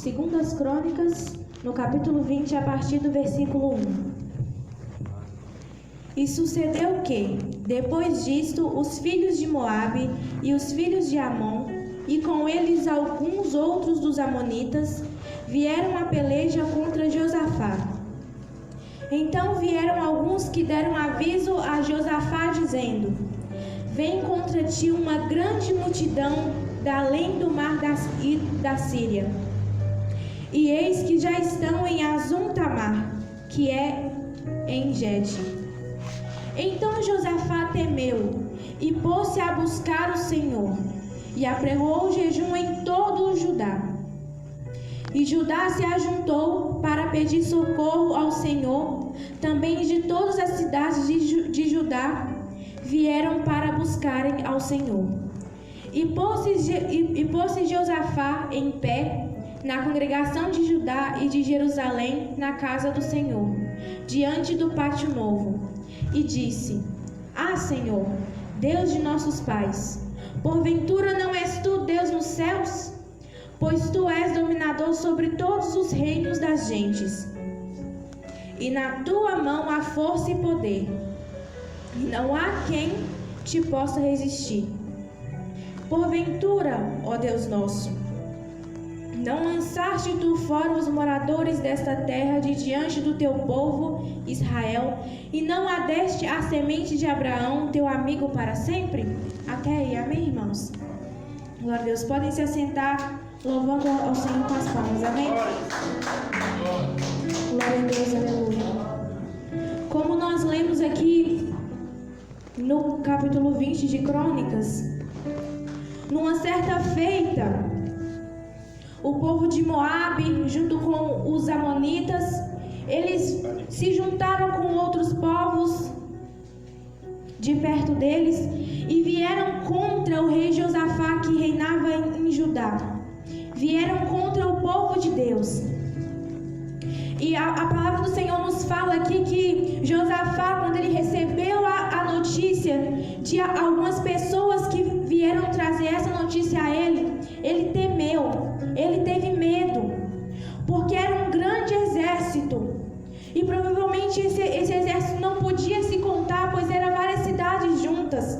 Segundas Crônicas, no capítulo 20, a partir do versículo 1. E sucedeu que, depois disto, os filhos de Moabe e os filhos de Amon, e com eles alguns outros dos amonitas, vieram a peleja contra Josafá. Então vieram alguns que deram aviso a Josafá, dizendo: Vem contra ti uma grande multidão da além do mar da Síria. E eis que já estão em Azum-Tamar, que é em Gede. Então Josafá temeu e pôs-se a buscar o Senhor, e apregoou o jejum em todo o Judá. E Judá se ajuntou para pedir socorro ao Senhor. Também de todas as cidades de Judá vieram para buscarem ao Senhor. E pôs-se Josafá em pé na congregação de Judá e de Jerusalém, na casa do Senhor, diante do pátio novo, e disse: Ah, Senhor, Deus de nossos pais, porventura não és tu Deus nos céus? Pois tu és dominador sobre todos os reinos das gentes, e na tua mão há força e poder, e não há quem te possa resistir. Porventura, ó Deus nosso, não lançaste tu fora os moradores desta terra de diante do teu povo Israel, e não a deste a semente de Abraão, teu amigo, para sempre? Até aí, amém, irmãos? Glória a Deus. Podem se assentar, louvando ao Senhor com as palmas, amém? Glória a Deus, aleluia. Como nós lemos aqui no capítulo 20 de Crônicas, numa certa feita, o povo de Moabe, junto com os amonitas, eles se juntaram com outros povos de perto deles e vieram contra o rei Josafá, que reinava em Judá. Vieram contra o povo de Deus. E a palavra do Senhor nos fala aqui que Josafá, quando ele recebeu a notícia de algumas pessoas que vieram trazer essa notícia a ele temeu, ele teve medo, porque era um grande exército, e provavelmente esse exército não podia se contar, pois eram várias cidades juntas.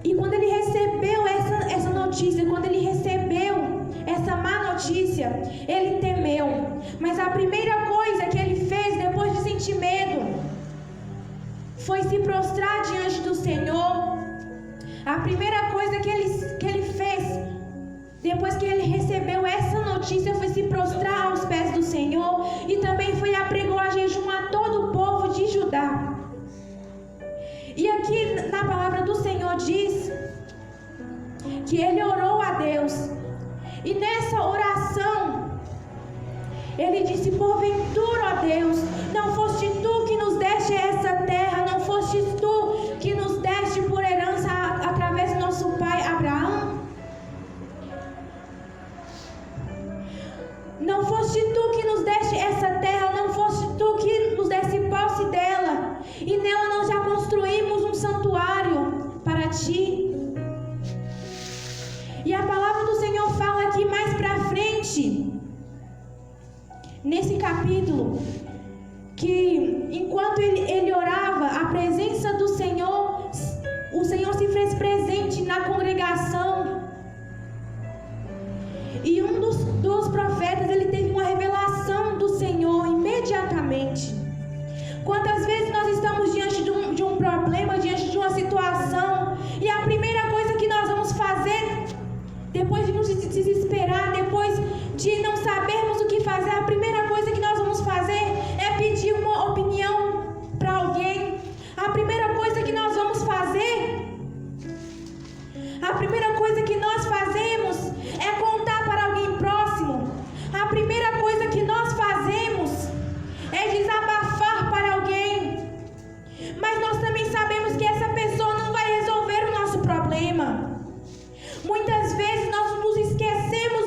E quando ele recebeu essa notícia, quando ele recebeu essa má notícia, ele temeu. Mas a primeira coisa que ele fez depois de sentir medo foi se prostrar diante do Senhor. A primeira coisa que ele fez depois que ele recebeu essa notícia foi se prostrar aos pés do Senhor, e também foi apregoar jejum a todo o povo de Judá. E aqui na palavra do Senhor diz que ele orou a Deus, e nessa oração ele disse: Porventura, ó Deus, não foste tu que nos deste essa terra, não fostes tu que nos deste por herança através do nosso pai Abraão? Não foste tu que nos deste essa terra, não foste tu que nos deste posse dela, e nela nós já construímos um santuário para ti. E a palavra do Senhor fala aqui mais para frente, nesse capítulo, que enquanto ele orava, a presença do Senhor, o Senhor se fez presente na congregação. E um dos profetas, ele teve uma revelação do Senhor imediatamente. Quantas vezes nós estamos diante de um problema, diante de uma situação, e a primeira coisa que nós vamos fazer, depois de nos desesperar, depois de não sabermos o que fazer, a primeira coisa que nós vamos fazer é pedir uma opinião para alguém. A primeira coisa que nós vamos fazer, a primeira coisa que nós fazemos é contar para alguém próximo. A primeira coisa que nós fazemos é desabafar para alguém. Mas nós também sabemos que essa pessoa não vai resolver o nosso problema. Muitas vezes nós nos esquecemos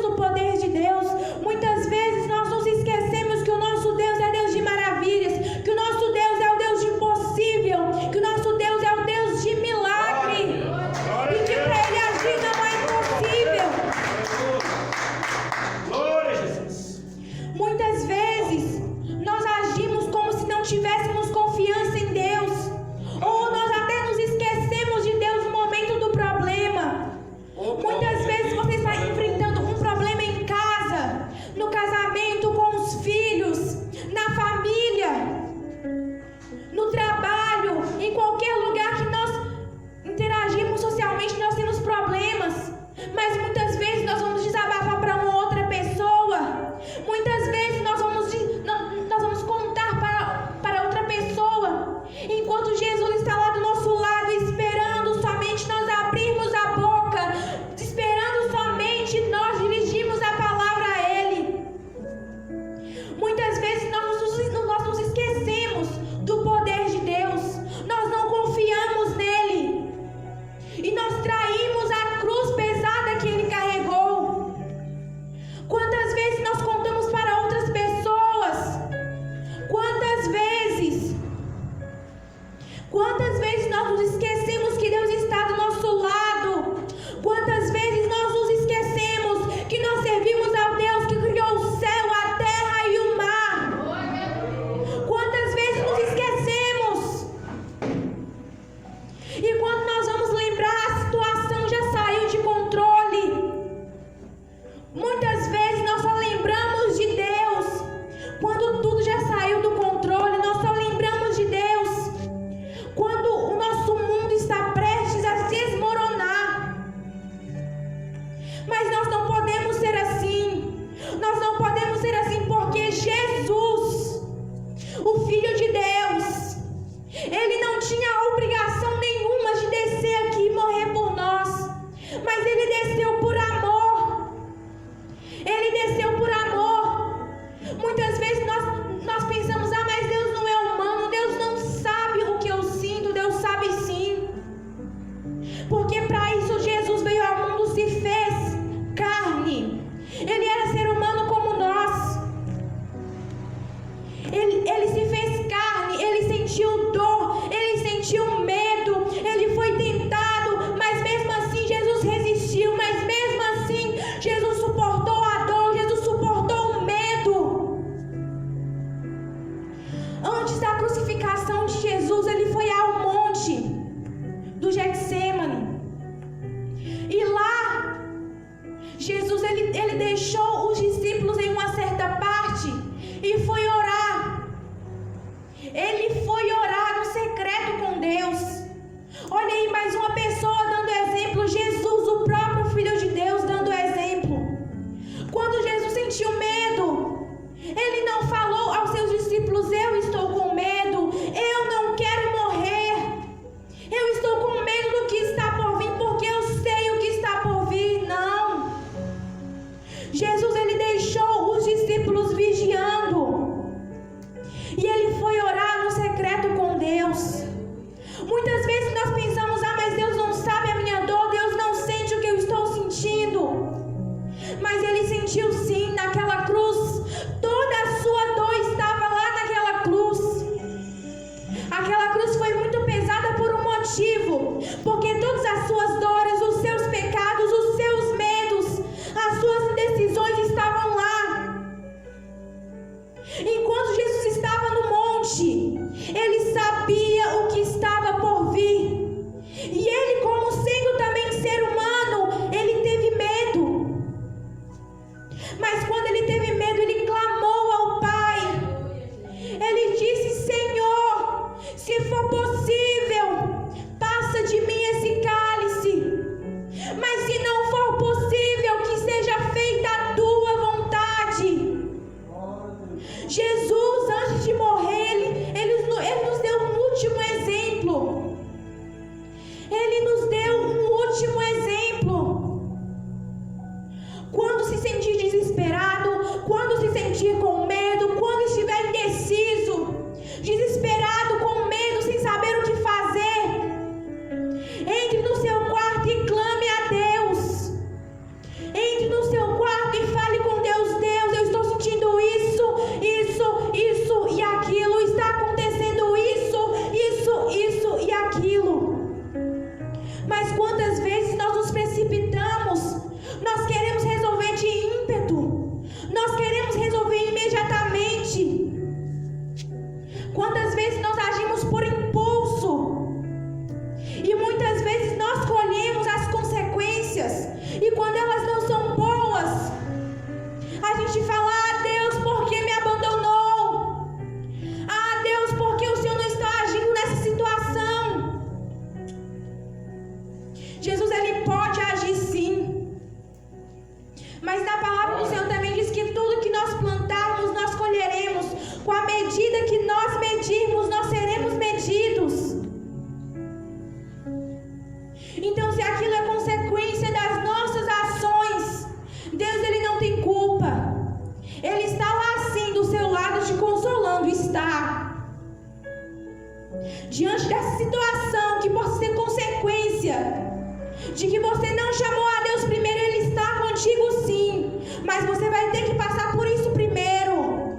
ele desceu por amor. Muitas vezes nós pensamos, mas Deus não é humano, Deus não sabe o que eu sinto. Deus sabe sim. Porque para isso Jesus veio ao mundo, se fez carne. Ele era ser humano como nós. Ele se fez carne, ele sentiu dor, ele sentiu medo, ele foi tentado, mas mesmo assim Jesus resistiu, mas mesmo assim Jesus suportou a dor, Jesus suportou o medo. Antes da crucificação de Jesus, ele foi ao monte do Getsêmani. E lá, Jesus ele deixou os discípulos em uma certa parte e foi orar. Ele foi orar no secreto com Deus. Olha aí, mais uma pessoa dando exemplo. Jesus, o próprio Filho de Deus, dando exemplo. Quando Jesus sentiu medo, ele não falou aos seus discípulos: eu estou com medo, eu não quero morrer, eu estou com medo do que está por vir, porque eu sei o que está por vir. Não. Jesus, ele deixou os discípulos vigiando. E ele foi orar no secreto com Deus. Muitas vezes nós pensamos: mas Deus não sabe a minha dor, Deus não sente o que eu estou sentindo. Mas ele sentiu sim naquela cruz. Toda a sua dor estava lá naquela cruz. Aquela cruz foi muito pesada por um motivo. Porque todas as suas dores, os seus pecados, os seus medos, as suas indecisões estavam lá. Enquanto Jesus estava no monte, ele sabia o que estava por vir. E ele, como sendo também ser humano, ele teve medo. Mas quando ele teve medo, ele clamou ao Pai. Ele disse: Senhor, se for possível, passa de mim esse cálice. Mas se não for possível, que seja feita a tua vontade. Jesus, antes de morrer, ele nos deu um último exemplo. Ele nos deu um último exemplo. Quando se sentir desesperado, quando se sentir com medo, quando estiver indeciso, desesperado, com medo, sem saber o que fazer, entre no seu quarto e clame a Deus. Entre no seu quarto e fale com Deus: Deus, eu estou sentindo isso e aquilo, está acontecendo isso e aquilo. Mas quantas vezes nós nos precipitamos, nós queremos resolver de ímpeto, nós queremos resolver imediatamente. Quantas vezes nós agimos por impulso, e muitas vezes nós colhemos as consequências, e quando elas não são boas, a gente fala: Deus, por que me abandonou? Deus, por que o Senhor não está agindo nessa situação? Jesus, ele pode agir sim. Mas na palavra do Senhor também diz que tudo que nós plantarmos, nós colheremos. Com a medida que nós medirmos, nós seremos medidos. Então, se aquilo é consequência das nossas ações, Deus, ele não tem culpa. Ele está lá sim do seu lado te consolando, está. Diante dessa situação que possa ser consequência de que você não chamou a Deus primeiro, ele está contigo sim, mas você vai ter que passar por isso primeiro.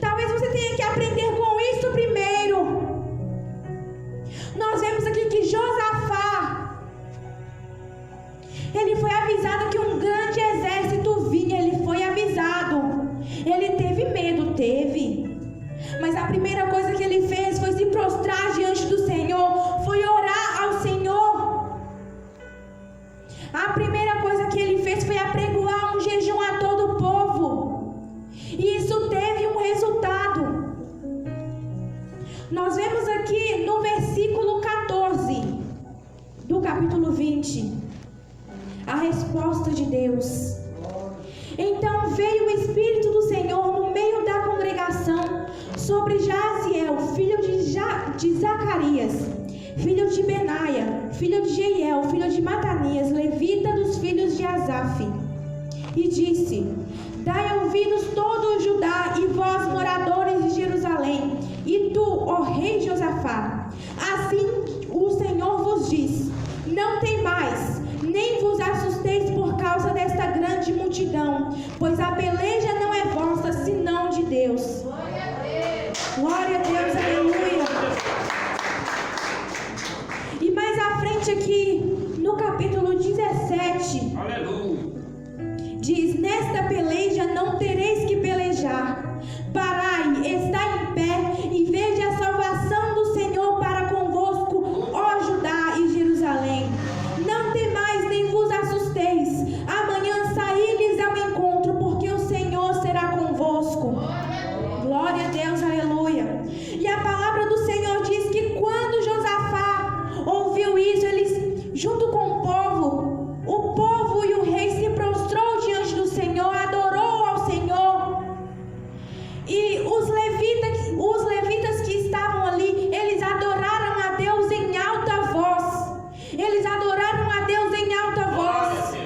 Talvez você tenha que aprender com isso primeiro. Nós vemos aqui que Josafá, ele foi avisado que um grande exército vinha. Ele foi avisado. Ele teve medo, mas a primeira coisa que ele fez foi se prostrar diante do Senhor, foi orar ao Senhor. A primeira coisa que ele fez foi apregoar um jejum a todo o povo, e isso teve um resultado. Nós vemos aqui no versículo 14 do capítulo 20 a resposta de Deus. Então veio o Espírito do Senhor no meio da congregação sobre Jaziel, filho de Zacarias, filho de Benaia, filho de Jeiel, filho de Matanias, levita dos filhos de Asaf, e disse: Dai ouvidos todo o Judá e vós, moradores de Jerusalém, e tu, ó rei Josafá. Assim o Senhor vos diz: não temais, nem vos assusteis por causa desta grande multidão, pois a peleja não é vossa, senão de Deus. Glória a Deus. Glória a Deus, aleluia. E mais à frente aqui, no capítulo 17, aleluia, diz: nesta peleja não tereis que pelejar. Parai, estai em pé, e vede a salvação do Senhor para convosco, ó Judá e Jerusalém. Não temais nem vos assusteis. Amanhã saí-lhes ao encontro, porque o Senhor será convosco. Glória a Deus, aleluia. E a palavra do Senhor diz que quando Josafá ouviu isso, eles, junto com o povo e o rei se prostrou diante do Senhor, adorou ao Senhor. E os levitas que estavam ali, eles adoraram a Deus em alta voz. Eles adoraram a Deus em alta voz.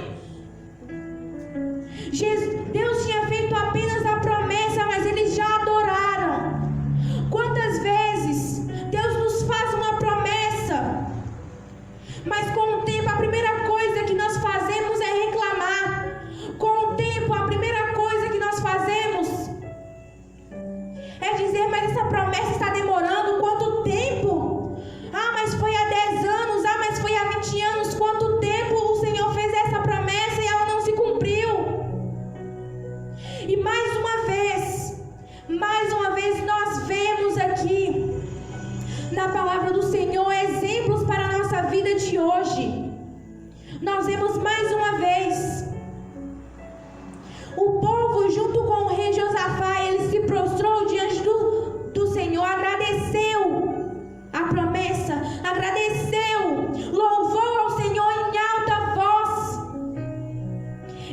Deus tinha feito apenas a promessa, mas eles já adoraram. Quantas vezes Deus nos faz uma promessa, mas com o tempo a primeira coisa que nós fazemos é reclamar. Com o tempo a primeira coisa que nós fazemos é dizer: mas essa promessa está demorando, quanto tempo? Ah, mas foi há 10 anos, ah, mas foi há 20 anos, quanto tempo o Senhor fez essa promessa e ela não se cumpriu? E mais uma vez nós vemos aqui na palavra do Senhor exemplos para a nossa vida de hoje. Nós vemos mais uma vez o povo junto com o rei Josafá, ele se prostrou diante do Senhor, agradeceu a promessa, agradeceu, louvou ao Senhor em alta voz.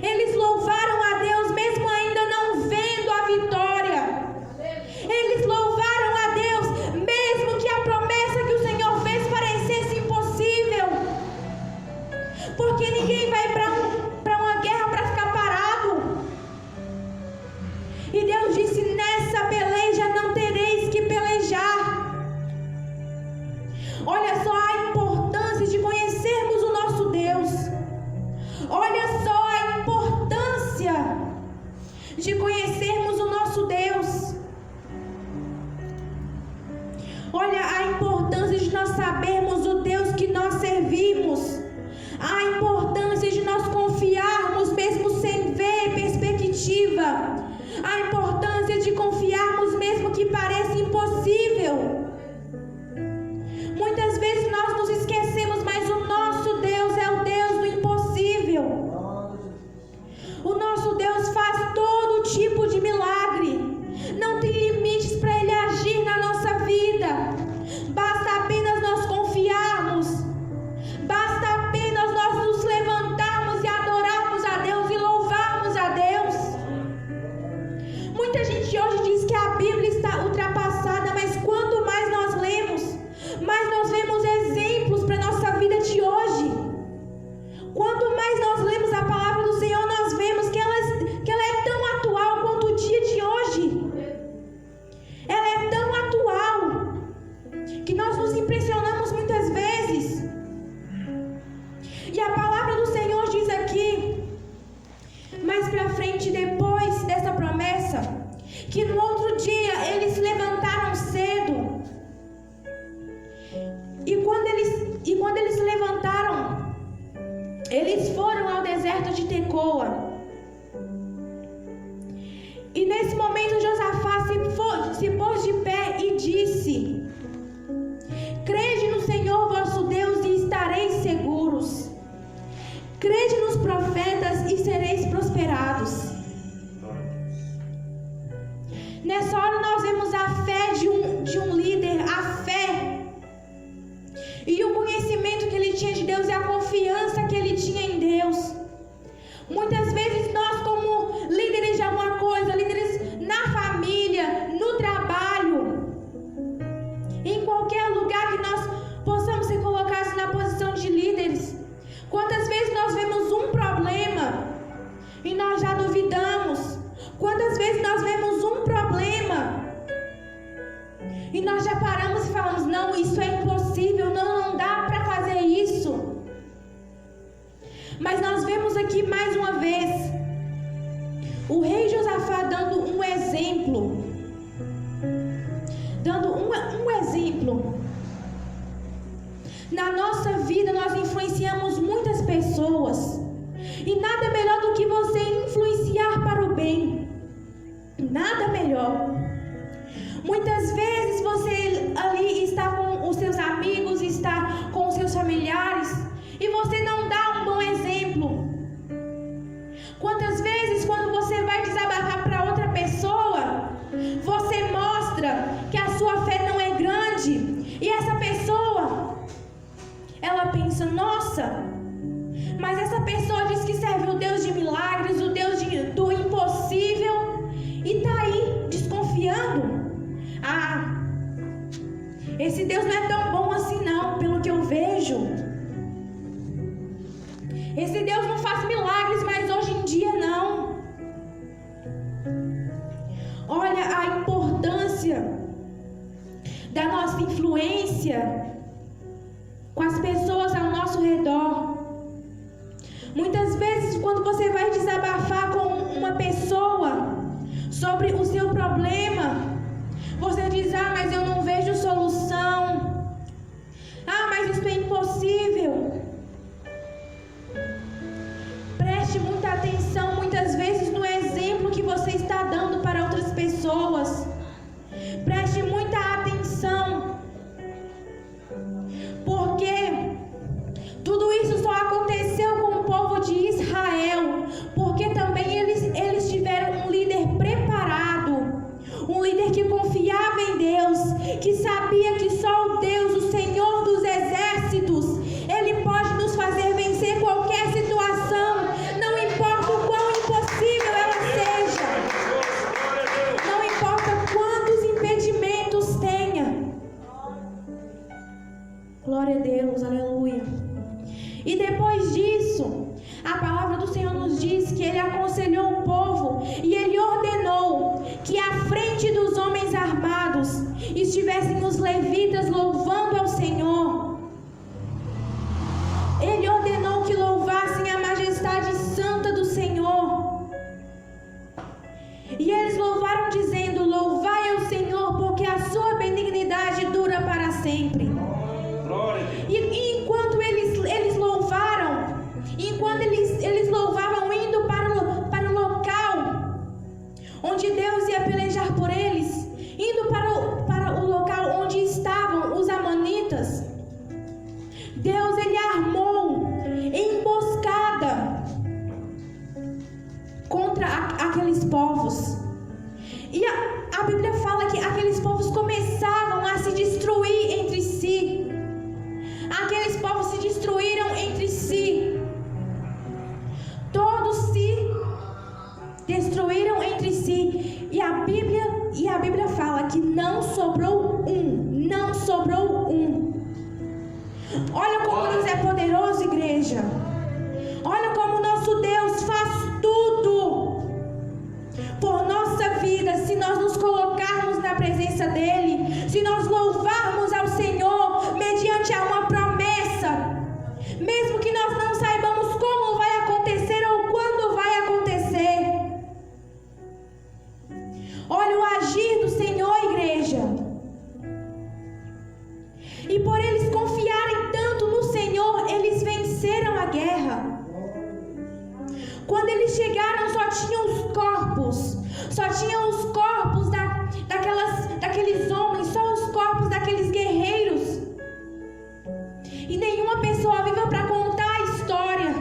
Eles louvaram a Deus mesmo ainda não vendo a vitória. Eles louvaram a Deus mesmo que a promessa que o Senhor fez parecesse impossível, porque ninguém vai para uma guerra para ficar parado. E Deus disse: nessa peleja não tereis que pelejar. Olha só a importância de conhecermos o nosso Deus. Olha só a importância de conhecermos o nosso Deus. Olha a importância de nós sabermos o Deus que nós servimos. A importância de nós confiarmos mesmo sem ver perspectiva. A importância de confiarmos mesmo que pareça impossível. Muitas vezes nós nos esquecemos, mas o nosso Deus é o Deus do impossível. O nosso Deus faz todo tipo de milagre. Não tem limites para Ele agir na nossa vida. Basta apenas nós confiarmos. Basta apenas nós nos levantarmos e adorarmos a Deus e louvarmos a Deus. Muita gente hoje diz que a Bíblia está ultrapassada, mas quanto mais nós lemos, mais nós vemos exemplos para a nossa vida de hoje. Quanto mais nós lemos a palavra do Senhor, nós vemos que ela é tão atual quanto o dia de hoje. Ela é tão atual que nós nos impressionamos muitas vezes. E a palavra do Senhor diz aqui, mais para frente, depois dessa promessa, que no outro dia eles se levantaram cedo. E quando eles se levantaram, eles foram ao deserto de Tecoa. E nesse momento Josafá se pôs de pé e disse: crede no Senhor vosso Deus e estareis seguros. Crede nos profetas e sereis prosperados. Nessa hora nós vemos a fé de um líder, a fé e o conhecimento que ele tinha de Deus e a confiança que ele tinha em Deus. Muitas vezes nós, como líderes de alguma coisa, líderes na família, no trabalho, em qualquer lugar que nós possamos ser colocados na posição de líderes, quantas vezes nós vemos um problema e nós já duvidamos, isso é impossível, não dá para fazer isso. Mas nós vemos aqui mais uma vez o rei Josafá dando um exemplo. Na nossa vida nós influenciamos muitas pessoas. E nada melhor do que você influenciar para o bem. Nada melhor. Muitas vezes você ali está com os seus amigos, está com os seus familiares, e você não dá um bom exemplo. Quantas vezes quando você vai desabafar para outra pessoa, você mostra que a sua fé não é grande, e essa pessoa, ela pensa, nossa, mas essa pessoa diz que serve o Deus de milagres, o Deus do impossível, e está aí desconfiando. Ah, esse Deus não é tão bom assim não, pelo que eu vejo. Esse Deus não faz milagres, mas hoje em dia não. Olha a importância da nossa influência com as pessoas ao nosso redor. Muitas vezes, quando você vai desabafar com uma pessoa sobre o seu problema, você diz, mas eu não vejo solução. Mas isso é impossível. Preste muita atenção, muitas vezes, no exemplo que você está dando para outras pessoas. Preste muita atenção. Porque tudo isso só aconteceu com o povo de Israel, porque também eles tiveram um líder preparado, um líder que confiava em Deus, que sabia que só o Deus, o Senhor dos exércitos, Ele pode nos fazer vencer qualquer situação, não importa o quão impossível ela seja, não importa quantos impedimentos tenha. Glória a Deus, aleluia. E depois disso, a palavra do Senhor nos diz que Ele aconselhou o povo e Ele ordenou que à frente dos homens armados estivessem os levitas louvando ao Senhor. Ele ordenou que louvassem a majestade santa do Senhor. E eles louvaram dizendo, louvai ao Senhor, porque a sua benignidade dura para sempre. E enquanto eles louvaram, enquanto eles louvavam indo para o local onde Deus ia pelejar por eles, indo para o local onde estavam os amonitas, Deus ele armou emboscada contra aqueles povos. E a Bíblia fala que aqueles povos começavam a se destruir entre si. Aqueles povos se destruíram entre si. Todos se destruíram entre si. E a Bíblia fala que não sobrou um. Olha como Deus é poderoso, igreja. Olha como nosso Deus faz tudo por nossa vida, se nós nos colocarmos na presença dEle, se nós louvarmos ao Senhor mediante a uma promessa, mesmo que nós não saibamos como vai acontecer ou quando vai acontecer. Olha o agir do Senhor, igreja. E por eles confiarem tanto no Senhor, eles venceram a guerra. Quando eles chegaram, só tinham os corpos daqueles homens, só os corpos daqueles guerreiros. E nenhuma pessoa viva para contar a história.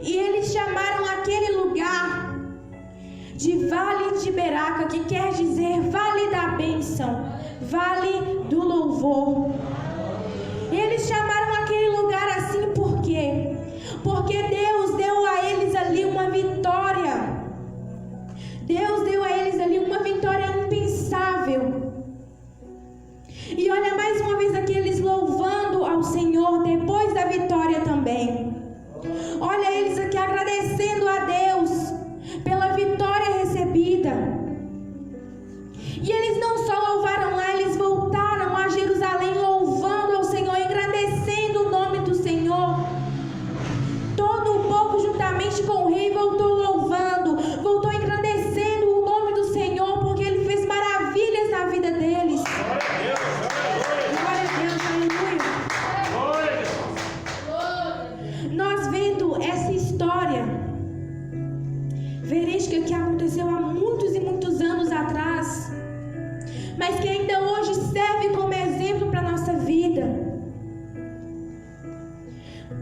E eles chamaram aquele lugar de Vale de Beraca, que quer dizer Vale da Bênção, Vale do Louvor. Eles chamaram aquele lugar assim por quê? Porque Deus deu a eles ali uma vitória. Deus deu a eles ali uma vitória impensável. E olha mais uma vez aqui eles louvando ao Senhor depois da vitória também. Olha eles aqui agradecendo a Deus pela vitória recebida. E eles não só louvaram lá, eles voltaram a Jerusalém louvando ao Senhor, engrandecendo o nome do Senhor. Todo o povo juntamente com o rei voltou louvando, voltou engrandecendo o nome do Senhor, porque Ele fez maravilhas na vida deles. Glória a Deus, aleluia. Nós vendo essa história verídica que aconteceu há muitos e muitos anos atrás, mas que ainda hoje serve como exemplo para a nossa vida.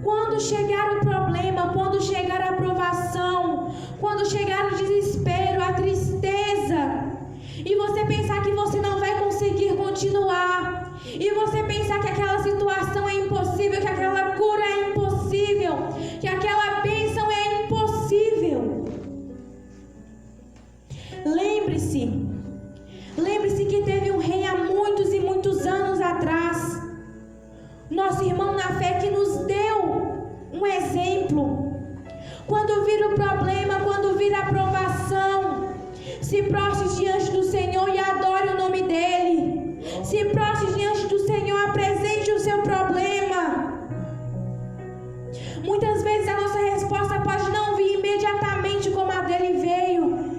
Quando chegar o problema, quando chegar a provação, quando chegar o desespero, a tristeza, e você pensar que você não vai conseguir continuar, e você pensar que aquela situação é impossível, que aquela cura é impossível, que aquela bênção é impossível, lembre-se que teve um rei há muitos e muitos anos atrás, nosso irmão na fé, que nos deu um exemplo. Quando vir o problema, quando vir a provação, se prostre diante do Senhor e adore o nome dEle. Se prostre diante do Senhor, apresente o seu problema. Muitas vezes a nossa resposta pode não vir imediatamente como a dele veio,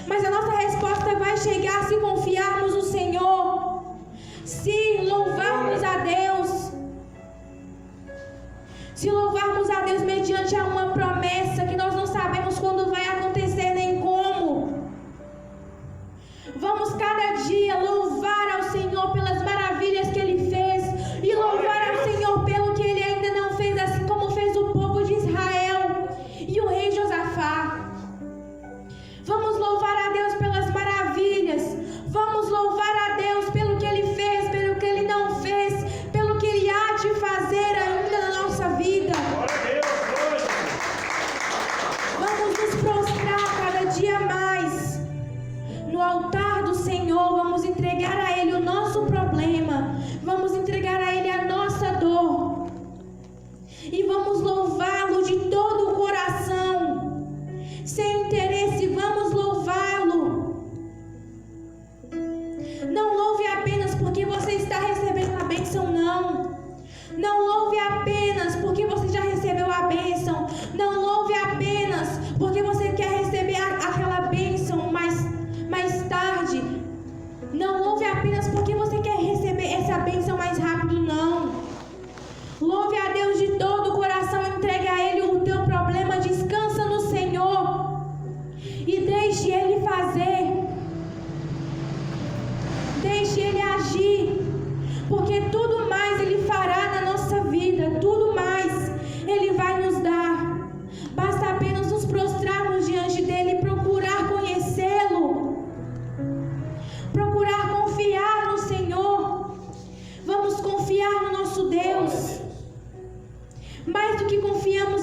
mas a nossa resposta vai chegar se confiarmos no Senhor, se louvarmos a Deus, mediante a uma promessa que nós não sabemos quando vai acontecer nem como. Vamos cada dia louvar ao Senhor pelas maravilhas que Ele fez e louvar ao Senhor pelo que Ele ainda não fez, assim como fez o povo de Israel e o rei Josafá. Vamos louvar a Deus pelas maravilhas. Vamos louvar a Deus pelo que Ele fez, pelo que Ele não fez, pelo que Ele há de fazer ainda na nossa vida. Vamos nos prostrar cada dia mais no altar do Senhor. Vamos entregar a Ele o nosso problema. Vamos entregar a Ele a nossa dor. E vamos louvá-lo de todo o coração, sem interesse. Vamos louvá-lo. Não louve apenas porque você está recebendo a bênção, não. Não louve apenas porque você já recebeu a bênção. Não louve apenas porque você quer receber aquela bênção mais tarde. Não louve apenas porque você quer receber essa bênção mais rápido, não. Louve a Deus de todo o coração, entregue a Ele o teu problema, descansa no Senhor e deixe Ele fazer, deixe Ele agir, porque tudo mais Ele fará na nossa vida, tudo mais Ele vai nos dar. Basta apenas nos prostrarmos diante dEle, procurar conhecê-lo, procurar confiar no Senhor. Vamos confiar no nosso Deus. Mais do que confiamos